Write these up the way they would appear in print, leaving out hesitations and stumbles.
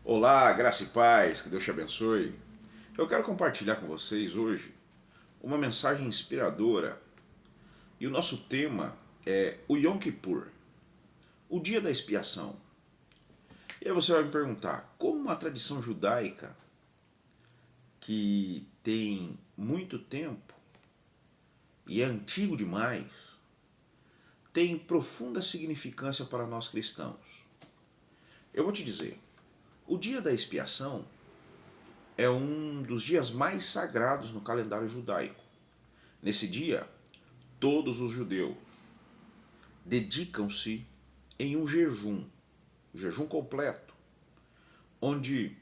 Olá, graça e paz, que Deus te abençoe. Eu quero compartilhar com vocês hoje uma mensagem inspiradora e o nosso tema é o Yom Kippur, o dia da expiação. E aí você vai me perguntar, como uma tradição judaica que tem muito tempo e é antigo demais, tem profunda significância para nós cristãos? Eu vou te dizer, o dia da expiação é um dos dias mais sagrados no calendário judaico. Nesse dia, todos os judeus dedicam-se em um jejum completo, onde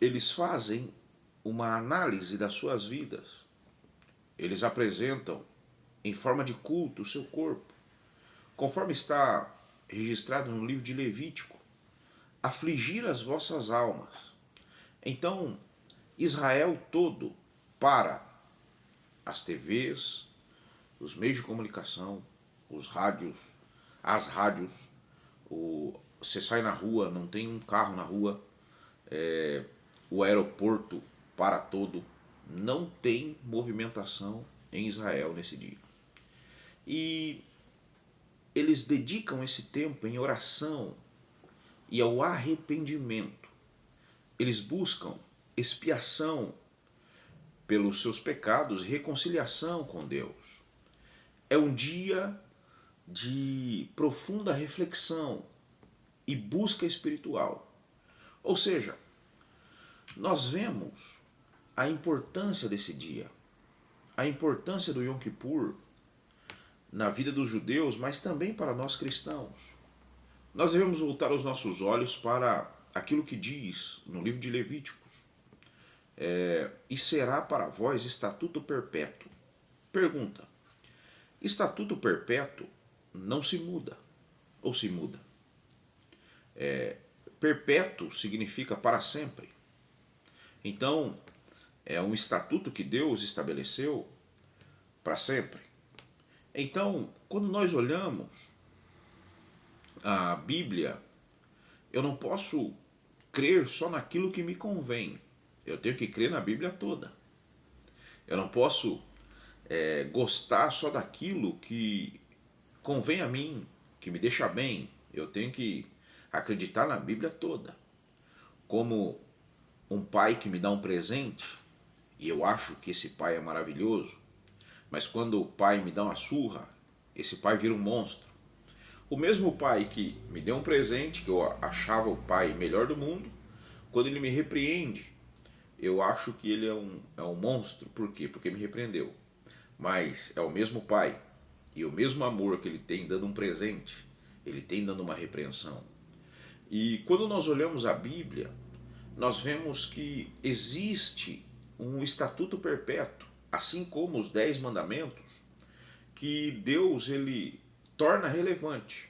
eles fazem uma análise das suas vidas. Eles apresentam em forma de culto o seu corpo, conforme está registrado no livro de Levítico, afligir as vossas almas. Então, Israel todo para as TVs, os meios de comunicação, os rádios, as rádios, você sai na rua, não tem um carro na rua, o aeroporto para todo, não tem movimentação em Israel nesse dia. E eles dedicam esse tempo em oração e ao arrependimento. Eles buscam expiação pelos seus pecados e reconciliação com Deus. É um dia de profunda reflexão e busca espiritual. Ou seja, nós vemos a importância desse dia, a importância do Yom Kippur na vida dos judeus, mas também para nós cristãos. Nós devemos voltar os nossos olhos para aquilo que diz no livro de Levíticos. E será para vós estatuto perpétuo. Pergunta: estatuto perpétuo não se muda ou se muda? Perpétuo significa para sempre. Então, é um estatuto que Deus estabeleceu para sempre. Então, quando nós olhamos a Bíblia, eu não posso crer só naquilo que me convém. Eu tenho que crer na Bíblia toda. Eu não posso gostar só daquilo que convém a mim, que me deixa bem. Eu tenho que acreditar na Bíblia toda. Como um pai que me dá um presente, e eu acho que esse pai é maravilhoso, mas quando o pai me dá uma surra, esse pai vira um monstro. O mesmo pai que me deu um presente, que eu achava o pai melhor do mundo, quando ele me repreende, eu acho que ele é um monstro. Por quê? Porque me repreendeu. Mas é o mesmo pai, e o mesmo amor que ele tem dando um presente, ele tem dando uma repreensão. E quando nós olhamos a Bíblia, nós vemos que existe um estatuto perpétuo, assim como os 10 mandamentos, que Deus ele torna relevante.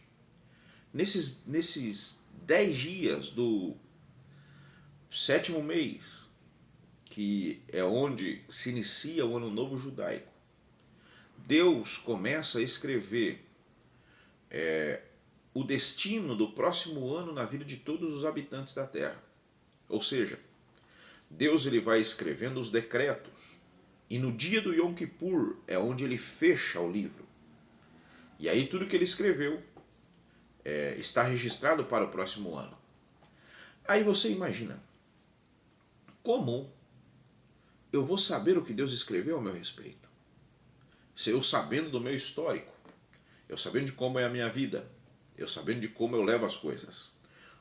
Nesses 10 dias do sétimo mês, que é onde se inicia o ano novo judaico, Deus começa a escrever o destino do próximo ano na vida de todos os habitantes da terra. Ou seja, Deus ele vai escrevendo os decretos, e no dia do Yom Kippur é onde ele fecha o livro. E aí tudo que ele escreveu está registrado para o próximo ano. Aí você imagina, como eu vou saber o que Deus escreveu ao meu respeito? Se eu sabendo do meu histórico, eu sabendo de como é a minha vida, eu sabendo de como eu levo as coisas,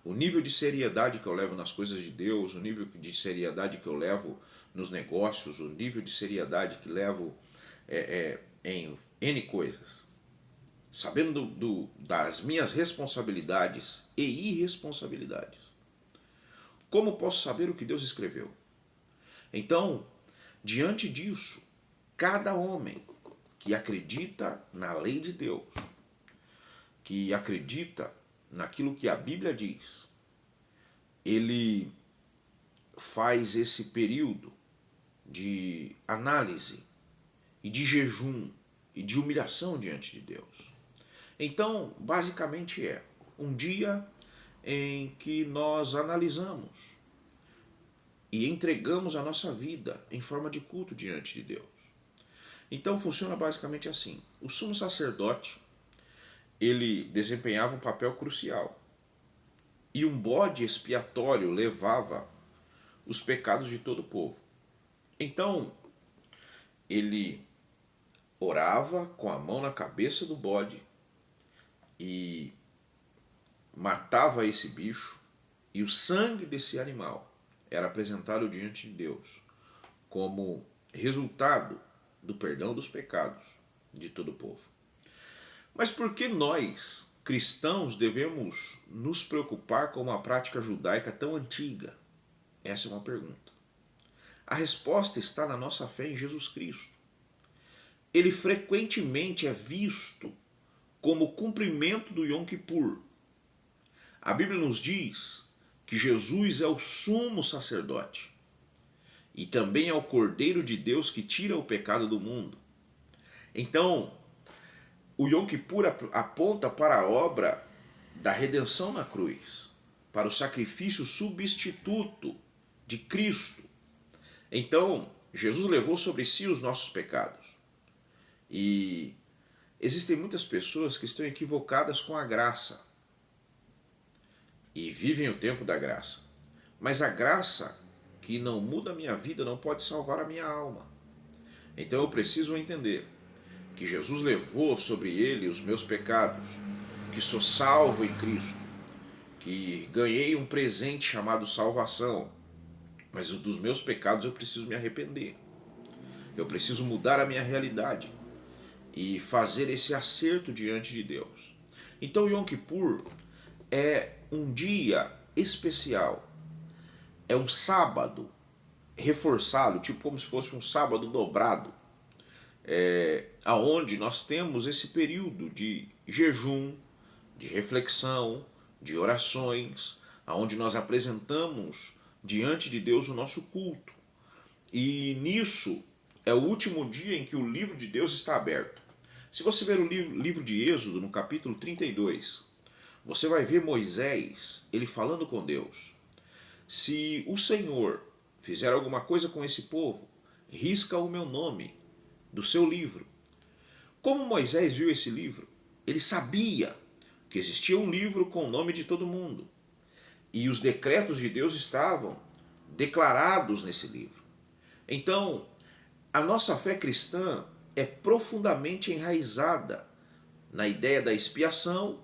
o nível de seriedade que eu levo nas coisas de Deus, o nível de seriedade que eu levo nos negócios, o nível de seriedade que levo em N coisas, sabendo das minhas responsabilidades e irresponsabilidades, como posso saber o que Deus escreveu? Então, diante disso, cada homem que acredita na lei de Deus, que acredita naquilo que a Bíblia diz, ele faz esse período de análise e de jejum e de humilhação diante de Deus. Então, basicamente é um dia em que nós analisamos e entregamos a nossa vida em forma de culto diante de Deus. Então funciona basicamente assim. O sumo sacerdote, ele desempenhava um papel crucial. E um bode expiatório levava os pecados de todo o povo. Então, ele orava com a mão na cabeça do bode e matava esse bicho, e o sangue desse animal era apresentado diante de Deus como resultado do perdão dos pecados de todo o povo. Mas por que nós, cristãos, devemos nos preocupar com uma prática judaica tão antiga? Essa é uma pergunta. A resposta está na nossa fé em Jesus Cristo. Ele frequentemente é visto como cumprimento do Yom Kippur. A Bíblia nos diz que Jesus é o sumo sacerdote e também é o Cordeiro de Deus que tira o pecado do mundo. Então, o Yom Kippur aponta para a obra da redenção na cruz, para o sacrifício substituto de Cristo. Então, Jesus levou sobre si os nossos pecados. E existem muitas pessoas que estão equivocadas com a graça e vivem o tempo da graça. Mas a graça que não muda a minha vida não pode salvar a minha alma. Então eu preciso entender que Jesus levou sobre ele os meus pecados, que sou salvo em Cristo, que ganhei um presente chamado salvação, mas dos meus pecados eu preciso me arrepender. Eu preciso mudar a minha realidade e fazer esse acerto diante de Deus. Então o Yom Kippur é um dia especial, é um sábado reforçado, tipo como se fosse um sábado dobrado, aonde nós temos esse período de jejum, de reflexão, de orações, aonde nós apresentamos diante de Deus o nosso culto. E nisso é o último dia em que o livro de Deus está aberto. Se você ver o livro de Êxodo, no capítulo 32, você vai ver Moisés, ele falando com Deus. Se o Senhor fizer alguma coisa com esse povo, risca o meu nome do seu livro. Como Moisés viu esse livro? Ele sabia que existia um livro com o nome de todo mundo. E os decretos de Deus estavam declarados nesse livro. Então, a nossa fé cristã é profundamente enraizada na ideia da expiação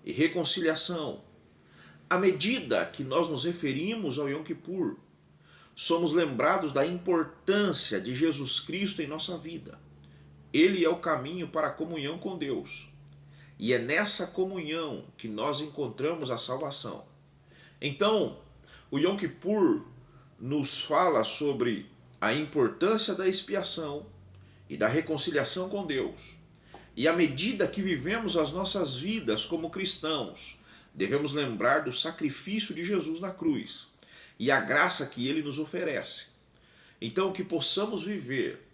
e reconciliação. À medida que nós nos referimos ao Yom Kippur, somos lembrados da importância de Jesus Cristo em nossa vida. Ele é o caminho para a comunhão com Deus. E é nessa comunhão que nós encontramos a salvação. Então, o Yom Kippur nos fala sobre a importância da expiação e da reconciliação com Deus. E à medida que vivemos as nossas vidas como cristãos, devemos lembrar do sacrifício de Jesus na cruz e a graça que ele nos oferece. Então, que possamos viver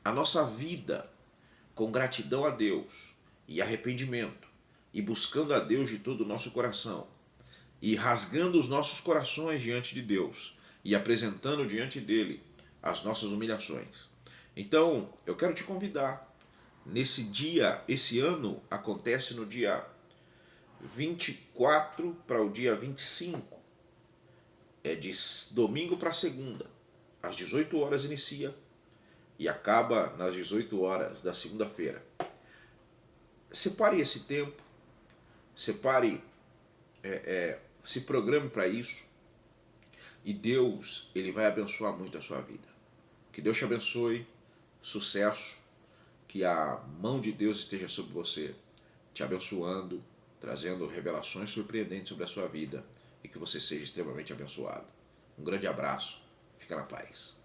a nossa vida com gratidão a Deus e arrependimento, e buscando a Deus de todo o nosso coração, e rasgando os nossos corações diante de Deus, e apresentando diante dele as nossas humilhações. Então, eu quero te convidar, nesse dia, esse ano acontece no dia 24 para o dia 25, é de domingo para segunda, às 18 horas inicia, e acaba nas 18 horas da segunda-feira. Separe esse tempo, se programe para isso, e Deus, ele vai abençoar muito a sua vida. Que Deus te abençoe, sucesso, que a mão de Deus esteja sobre você, te abençoando, trazendo revelações surpreendentes sobre a sua vida, e que você seja extremamente abençoado. Um grande abraço, fica na paz.